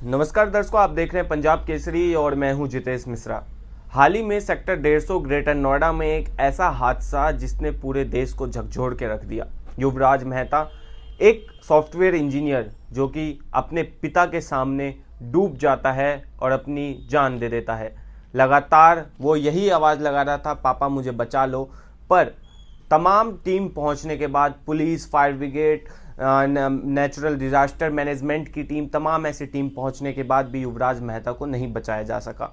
नमस्कार दर्शकों, आप देख रहे हैं पंजाब केसरी और मैं हूं जितेश मिश्रा। हाल ही में सेक्टर 150 ग्रेटर नोएडा में एक ऐसा हादसा जिसने पूरे देश को झकझोर के रख दिया। युवराज मेहता एक सॉफ्टवेयर इंजीनियर जो कि अपने पिता के सामने डूब जाता है और अपनी जान दे देता है। लगातार वो यही आवाज़ लगा रहा था, पापा मुझे बचा लो। पर तमाम टीम पहुंचने के बाद police, fire brigade, natural disaster management की टीम, तमाम ऐसी टीम पहुंचने के बाद भी युवराज मेहता को नहीं बचाया जा सका।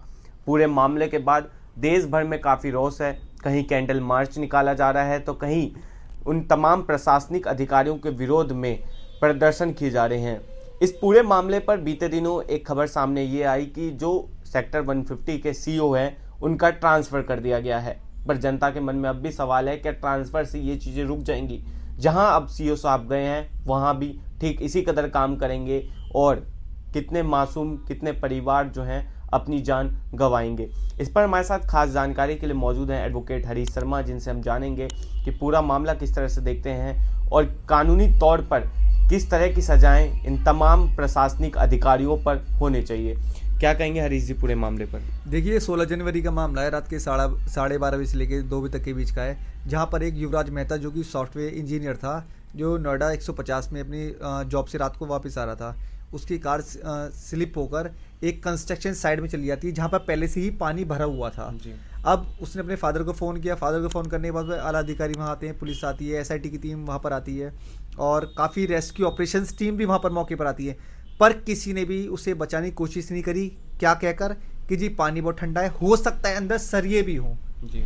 पूरे मामले के बाद देश भर में काफ़ी रोष है। कहीं कैंडल मार्च निकाला जा रहा है तो कहीं उन तमाम प्रशासनिक अधिकारियों के विरोध में प्रदर्शन किए जा रहे हैं। इस पूरे मामले पर बीते दिनों एक खबर सामने ये आई कि जो सेक्टर 150 के सीईओ हैं उनका ट्रांसफ़र कर दिया गया है। पर जनता के मन में अब भी सवाल है, क्या ट्रांसफ़र से ये चीज़ें रुक जाएंगी? जहां अब सीईओ साहब गए हैं वहां भी ठीक इसी कदर काम करेंगे और कितने मासूम, कितने परिवार जो हैं अपनी जान गंवाएंगे। इस पर हमारे साथ खास जानकारी के लिए मौजूद हैं एडवोकेट हरीश शर्मा, जिनसे हम जानेंगे कि पूरा मामला किस तरह से देखते हैं और कानूनी तौर पर किस तरह की सजाएं इन तमाम प्रशासनिक अधिकारियों पर होने चाहिए। क्या कहेंगे हरीश जी पूरे मामले पर? देखिए, 16 जनवरी का मामला है। रात के 12:30 बजे से लेकर 2 बजे तक के बीच का है, जहां पर एक युवराज मेहता जो कि सॉफ्टवेयर इंजीनियर था, जो नोएडा 150 में अपनी जॉब से रात को वापस आ रहा था, उसकी कार स्लिप होकर एक कंस्ट्रक्शन साइट में चली जाती है जहां पर पहले से ही पानी भरा हुआ था जी। अब उसने अपने फादर को फ़ोन किया। फादर को फ़ोन करने के बाद आला अधिकारी वहाँ आते हैं, पुलिस आती है, SIT की टीम वहाँ पर आती है और काफ़ी रेस्क्यू ऑपरेशंस टीम भी वहाँ पर मौके पर आती है। पर किसी ने भी उसे बचाने की कोशिश नहीं करी। क्या कहकर कि जी पानी बहुत ठंडा है, हो सकता है अंदर सरिये भी हों,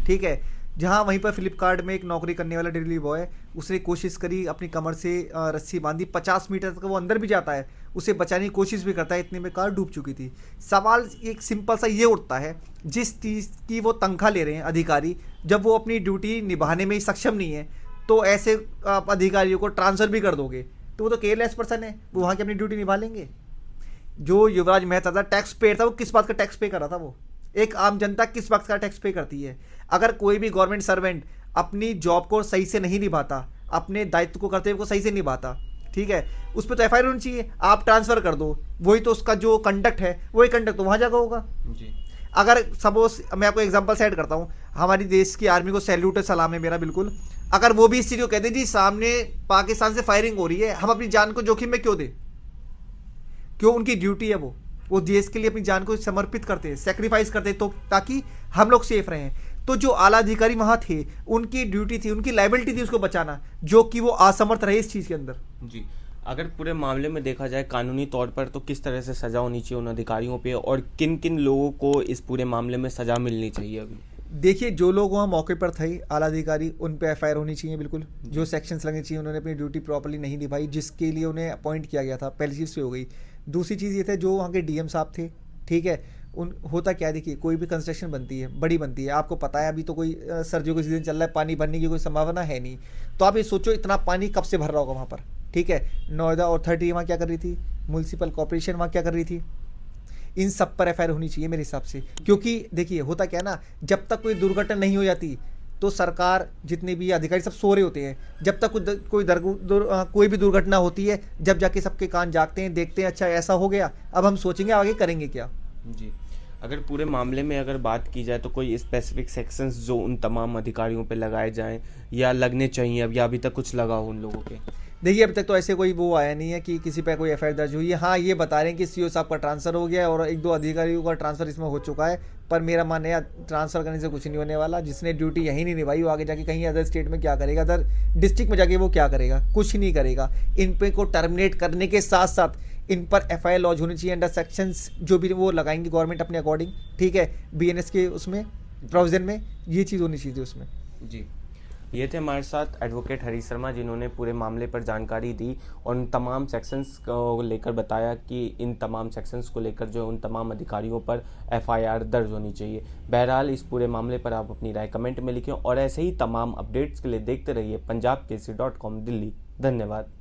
ठीक है। जहां वहीं पर फ्लिपकार्ट में एक नौकरी करने वाला डिलीवरी बॉय, उसने कोशिश करी, अपनी कमर से रस्सी बांधी, 50 मीटर तक वो अंदर भी जाता है, उसे बचाने की कोशिश भी करता है। इतने में कार डूब चुकी थी। सवाल एक सिंपल सा ये उठता है, जिस चीज़ की वो तनख्वाह ले रहे हैं अधिकारी, जब वो अपनी ड्यूटी निभाने में सक्षम नहीं है तो ऐसे आप अधिकारियों को ट्रांसफ़र भी कर दोगे तो वो तो केयरलेस पर्सन है, वो वहाँ की अपनी ड्यूटी निभा लेंगे। जो युवराज मेहता था, टैक्स पेयर था, वो किस बात का टैक्स पे कर रहा था? वो एक आम जनता किस बात का टैक्स पे करती है? अगर कोई भी गवर्नमेंट सर्वेंट अपनी जॉब को सही से नहीं निभाता, अपने दायित्व को कर्तव्य को सही से निभाता, ठीक है, उस पर तो FIR होनी चाहिए। आप ट्रांसफर कर दो, वही तो उसका जो कंडक्ट है वही कंडक्ट तो वहाँ जाकर होगा जी। अगर सपोज मैं आपको एग्जांपल सेट करता हूँ, हमारी देश की आर्मी को सैल्यूट है, सलाम है मेरा बिल्कुल। अगर वो भी इस चीज़ को कहते जी सामने पाकिस्तान से फायरिंग हो रही है, हम अपनी जान को जोखिम में क्यों दें? क्यों? उनकी ड्यूटी है, वो देश के लिए अपनी जान को समर्पित करते हैं, सेक्रीफाइस करते हैं, तो ताकि हम लोग सेफ रहें। तो जो आला अधिकारी वहां थे, उनकी ड्यूटी थी, उनकी लाइबिलिटी थी उसको बचाना, जो कि वो असमर्थ रहे इस चीज़ के अंदर जी। अगर पूरे मामले में देखा जाए कानूनी तौर पर तो किस तरह से सजा होनी चाहिए उन अधिकारियों पे और किन किन लोगों को इस पूरे मामले में सजा मिलनी चाहिए? अभी देखिए, जो लोग वहाँ मौके पर थे आला अधिकारी, उन पे FIR होनी चाहिए बिल्कुल। जो सेक्शंस लगने चाहिए, उन्होंने अपनी ड्यूटी प्रॉपर्ली नहीं निभाई जिसके लिए उन्हें अपॉइंट किया गया था, पहली चीज़ से हो गई। दूसरी चीज़ ये थे जो वहाँ के DM साहब थे, ठीक है, उन होता क्या, देखिए कोई भी कंस्ट्रक्शन बनती है, बड़ी बनती है, आपको पता है अभी तो कोई सर्दियों का सीजन चल रहा है, पानी भरने की कोई संभावना है नहीं। तो आप ये सोचो इतना पानी कब से भर रहा होगा वहाँ पर, ठीक है। नोएडा अथॉरिटी वहाँ क्या कर रही थी, म्यूनसिपल कॉर्पोरेशन वहाँ क्या कर रही थी, इन सब पर FIR होनी चाहिए मेरे हिसाब से। क्योंकि देखिए होता क्या है ना, जब तक कोई दुर्घटना नहीं हो जाती तो सरकार, जितने भी अधिकारी सब सो रहे होते हैं। जब तक कोई भी दुर्घटना होती है, जब जाके सबके कान जागते हैं, देखते हैं अच्छा ऐसा हो गया, अब हम सोचेंगे आगे करेंगे क्या जी। अगर पूरे मामले में अगर बात की जाए तो कोई स्पेसिफिक सेक्शंस जो उन तमाम अधिकारियों पे लगाए जाएं या लगने चाहिए अब, या अभी तक कुछ लगा हो उन लोगों के? देखिए, अभी तक तो ऐसे कोई वो आया नहीं है कि किसी पे कोई FIR दर्ज हुई है। हाँ, ये बता रहे हैं कि CO साहब का ट्रांसफ़र हो गया है और 1-2 अधिकारियों का ट्रांसफ़र इसमें हो चुका है। पर मेरा मानना है ट्रांसफ़र करने से कुछ नहीं होने वाला। जिसने ड्यूटी यहीं नहीं निभाई वो आगे जाके कहीं अदर स्टेट में क्या करेगा, अदर डिस्ट्रिक्ट में जाके वो क्या करेगा? कुछ नहीं करेगा। इन पे को टर्मिनेट करने के साथ साथ इन पर FIR लॉन्च होनी चाहिए अंडर सेक्शंस जो भी वो लगाएंगे गवर्नमेंट अपने अकॉर्डिंग, ठीक है, BNS के उसमें प्रोविजन में ये चीज़ होनी चाहिए उसमें जी। ये थे हमारे साथ एडवोकेट हरीश शर्मा, जिन्होंने पूरे मामले पर जानकारी दी और उन तमाम सेक्शंस को लेकर बताया कि इन तमाम सेक्शंस को लेकर जो उन तमाम अधिकारियों पर FIR दर्ज होनी चाहिए। बहरहाल इस पूरे मामले पर आप अपनी राय कमेंट में लिखें और ऐसे ही तमाम अपडेट्स के लिए देखते रहिए punjabkesari.com दिल्ली। धन्यवाद।